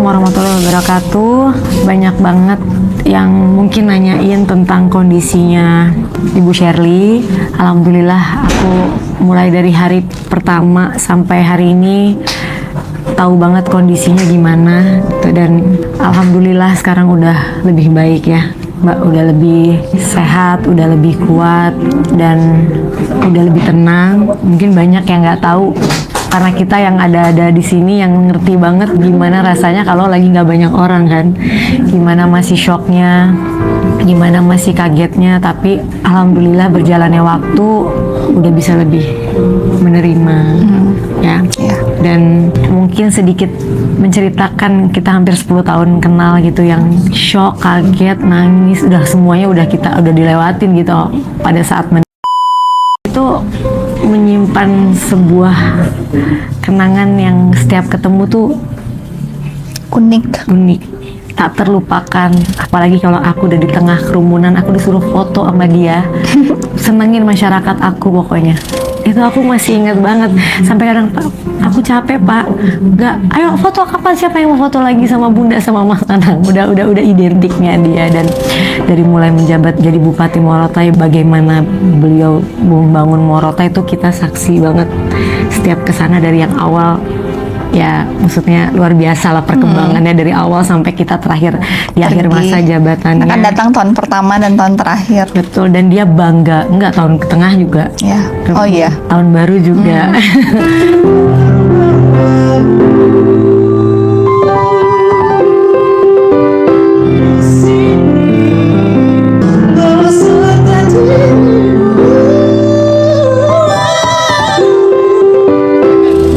Warahmatullahi wabarakatuh. Banyak banget yang mungkin nanyain tentang kondisinya Ibu Sherly. Alhamdulillah aku mulai dari hari pertama sampai hari ini tahu banget kondisinya gimana dan alhamdulillah sekarang udah lebih baik ya Mbak, udah lebih sehat, udah lebih kuat dan udah lebih tenang. Mungkin banyak yang nggak tahu karena kita yang ada di sini yang ngerti banget gimana rasanya kalau lagi nggak banyak orang kan, gimana masih shocknya, gimana masih kagetnya. Tapi alhamdulillah berjalannya waktu udah bisa lebih menerima ya. Dan mungkin sedikit menceritakan kita hampir 10 tahun kenal gitu, yang shock, kaget, nangis, udah semuanya udah dilewatin gitu pada saat itu menyimpan sebuah kenangan yang setiap ketemu tuh unik, tak terlupakan. Apalagi kalau aku udah di tengah kerumunan, aku disuruh foto sama dia, senengin masyarakat aku pokoknya. Itu aku masih ingat banget. Sampai kadang, Pak, aku capek Pak, nggak, ayo foto kapan, siapa yang mau foto lagi sama Bunda sama Mas Anang. Udah identiknya dia. Dan dari mulai menjabat jadi Bupati Morotai, bagaimana beliau membangun Morotai itu kita saksi banget. Setiap kesana dari yang awal, ya maksudnya luar biasa lah perkembangannya dari awal sampai kita terakhir di akhir masa jabatannya. Akan datang tahun pertama dan tahun terakhir. Betul, dan dia bangga, enggak tahun tengah juga. Ya. Oh iya. Tahun baru juga.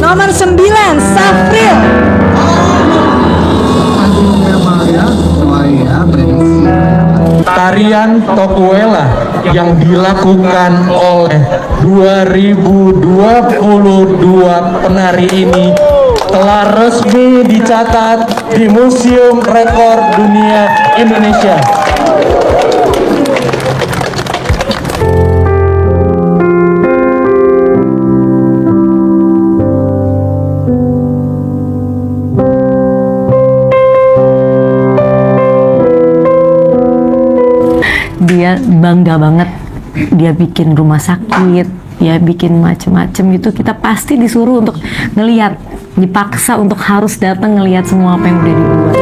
Nomor 9, Safril. Tarian Tokuela yang dilakukan oleh 2022 penari ini telah resmi dicatat di Museum Rekor Dunia Indonesia. Dia bangga banget, dia bikin rumah sakit, dia bikin macem-macem gitu. Kita pasti disuruh untuk ngelihat, dipaksa untuk harus datang ngelihat semua apa yang udah dibuat.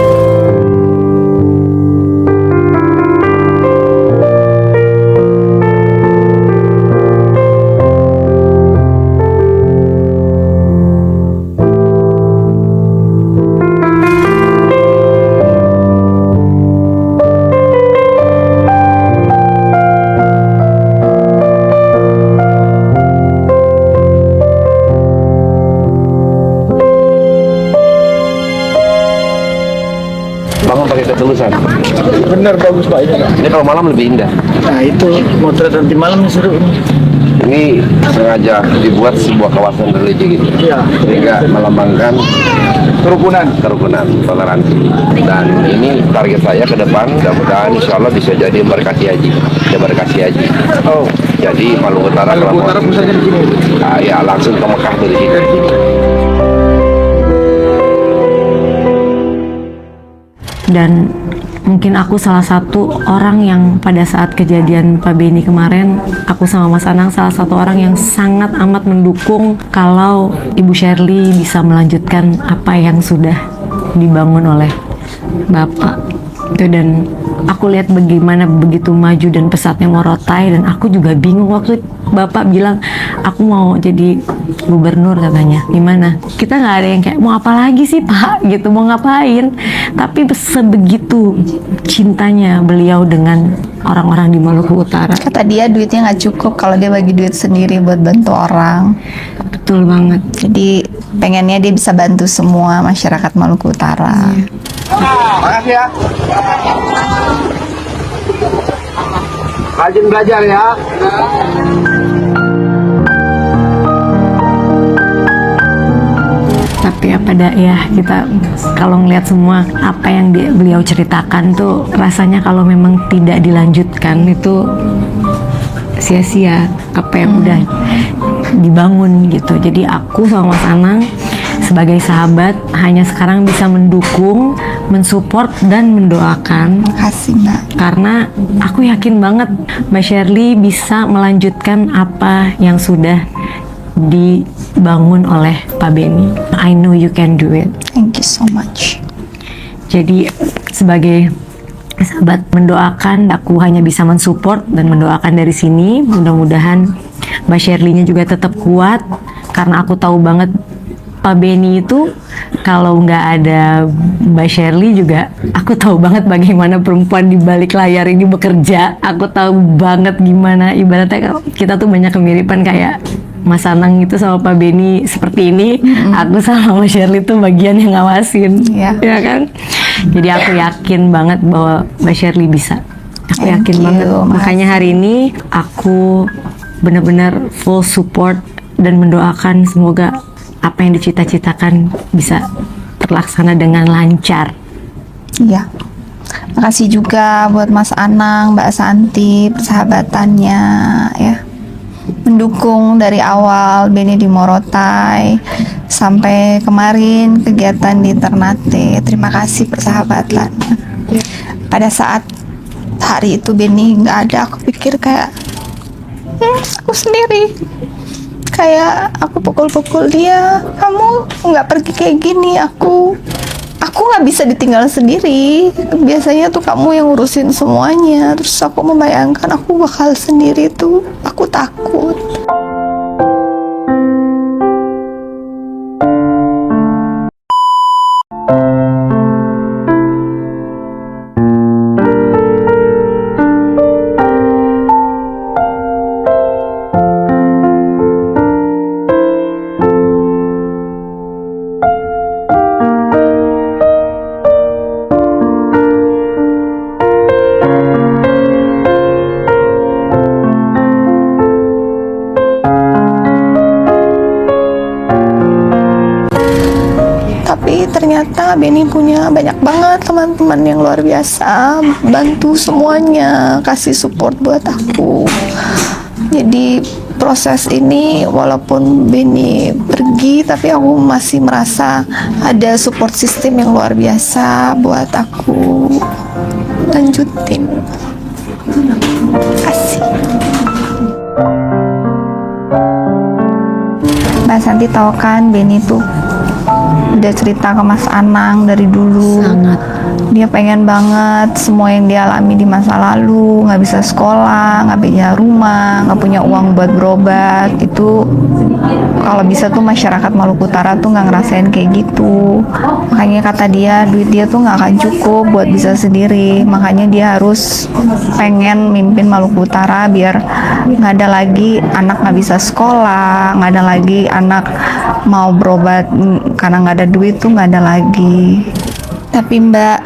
Bangun pakai ketulusan. Benar, bagus Pak ini. Ini kalau malam lebih indah. Nah itu motret nanti malam seru. Ini sengaja dibuat sebuah kawasan religi gitu. Iya. Sehingga melambangkan kerukunan, toleransi. Dan ini target saya ke depan, mudah-mudahan insya Allah bisa jadi embarkasi haji. Oh. Jadi Maluku Utara. Maluku Utara pusatnya di sini. Ya langsung ke Mekah dari sini. Dan mungkin aku salah satu orang yang pada saat kejadian Pak Benny kemarin, aku sama Mas Anang salah satu orang yang sangat amat mendukung kalau Ibu Sherly bisa melanjutkan apa yang sudah dibangun oleh Bapak. Dan aku lihat bagaimana begitu maju dan pesatnya Morotai, dan aku juga bingung waktu Bapak bilang aku mau jadi gubernur katanya. Gimana? Kita nggak ada yang kayak mau apa lagi sih Pak gitu, mau ngapain? Tapi sebegitu cintanya beliau dengan orang-orang di Maluku Utara. Kata dia duitnya nggak cukup kalau dia bagi duit sendiri buat bantu orang. betul banget. Jadi pengennya dia bisa bantu semua masyarakat Maluku Utara. Makasih ya. Rajin belajar ya. Tapi apa daya, kita kalau ngelihat semua apa yang beliau ceritakan tuh rasanya kalau memang tidak dilanjutkan itu sia-sia apa yang udah dibangun gitu. Jadi aku sama Mas Anang sebagai sahabat hanya sekarang bisa mendukung, mensupport dan mendoakan. Makasih Mbak. Karena aku yakin banget Mbak Shirley bisa melanjutkan apa yang sudah dibangun oleh Pak Benny. I know you can do it. Thank you so much. Jadi sebagai sahabat mendoakan, aku hanya bisa mensupport dan mendoakan dari sini. Mudah-mudahan Mbak Shirley-nya juga tetap kuat, karena aku tahu banget Pak Benny itu kalau nggak ada Mbak Shirley juga, aku tahu banget bagaimana perempuan di balik layar ini bekerja. Aku tahu banget gimana ibaratnya kita tuh banyak kemiripan kayak Mas Anang itu sama Pak Benny seperti ini, aku sama Mbak Shirley tuh bagian yang ngawasin, ya kan? Jadi aku yakin banget bahwa Mbak Shirley bisa. Aku yakin banget. Makanya hari ini aku benar-benar full support dan mendoakan semoga apa yang dicita-citakan bisa terlaksana dengan lancar. Iya. Makasih juga buat Mas Anang, Mbak Santi, persahabatannya ya. Mendukung dari awal Benny di Morotai sampai kemarin kegiatan di Ternate. Terima kasih persahabatan. Pada saat hari itu Benny nggak ada, aku pikir kayak aku sendiri. Kayak aku pukul-pukul dia, kamu nggak pergi kayak gini, aku nggak bisa ditinggal sendiri. Biasanya tuh kamu yang ngurusin semuanya. Terus aku membayangkan aku bakal sendiri tuh, aku takut. Ternyata Benny punya banyak banget teman-teman yang luar biasa, bantu semuanya, kasih support buat aku. Jadi proses ini walaupun Benny pergi, tapi aku masih merasa ada support system yang luar biasa buat aku lanjutin. Kasih. Mbak Santi tahu kan Benny tuh udah cerita ke Mas Anang dari dulu. Sangat. Dia pengen banget semua yang dia alami di masa lalu, nggak bisa sekolah, nggak punya rumah, nggak punya uang buat berobat. Itu kalau bisa tuh masyarakat Maluku Utara tuh nggak ngerasain kayak gitu. Makanya kata dia, duit dia tuh nggak akan cukup buat bisa sendiri. Makanya dia harus pengen mimpin Maluku Utara biar nggak ada lagi anak nggak bisa sekolah, nggak ada lagi anak mau berobat karena nggak ada duit tuh nggak ada lagi. Tapi Mbak,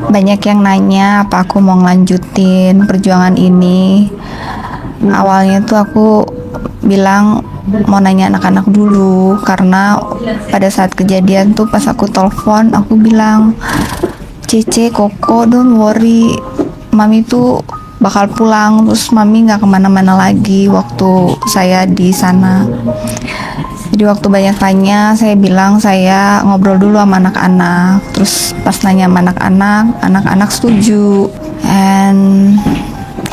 banyak yang nanya apa aku mau ngelanjutin perjuangan ini. Awalnya tuh aku bilang mau nanya anak-anak dulu, karena pada saat kejadian tuh pas aku telepon aku bilang, Cece, Koko, don't worry, Mami tuh bakal pulang, terus Mami nggak kemana-mana lagi waktu saya di sana. Jadi waktu banyak tanya, saya bilang saya ngobrol dulu sama anak-anak. Terus pas nanya sama anak-anak, anak-anak setuju. And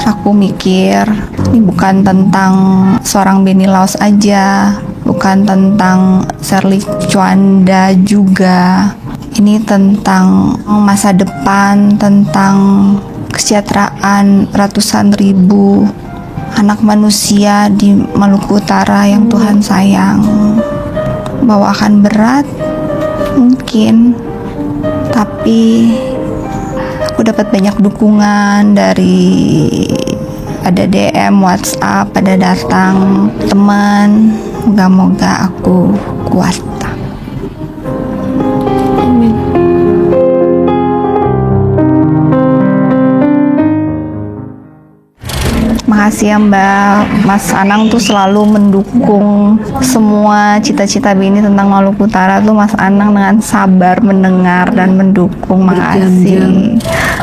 aku mikir, ini bukan tentang seorang Benny Laos aja, bukan tentang Shirley Chwanda juga. Ini tentang masa depan, tentang kesejahteraan ratusan ribu anak manusia di Maluku Utara yang Tuhan sayang. Bahwa akan berat mungkin, tapi aku dapat banyak dukungan dari pada DM, WhatsApp, pada datang teman. Moga-moga aku kuat. Makasih ya Mbak, Mas Anang tuh selalu mendukung semua cita-cita Bini tentang Maluku Utara tuh Mas Anang dengan sabar mendengar dan mendukung. Makasih.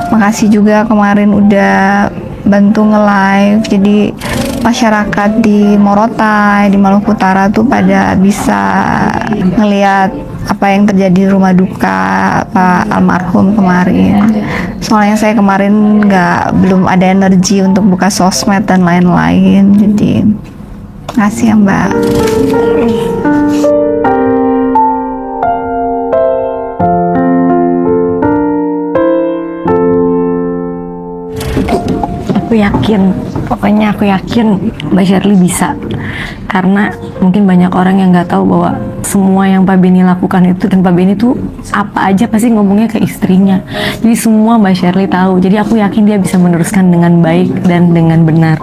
Makasih juga kemarin udah bantu nge-live, jadi masyarakat di Morotai, di Maluku Utara tuh pada bisa ngelihat apa yang terjadi di rumah duka Pak almarhum kemarin. Soalnya saya kemarin belum ada energi untuk buka sosmed dan lain-lain. Jadi makasih ya Mbak. Pokoknya aku yakin Mbak Shirley bisa, karena mungkin banyak orang yang nggak tahu bahwa semua yang Pak Beni lakukan itu, dan Pak Beni tuh apa aja pasti ngomongnya ke istrinya, jadi semua Mbak Shirley tahu. Jadi aku yakin dia bisa meneruskan dengan baik dan dengan benar.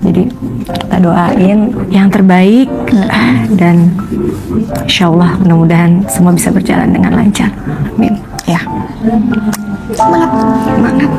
Jadi kita doain yang terbaik, dan insya Allah mudah-mudahan semua bisa berjalan dengan lancar. Amin. Ya. Semangat.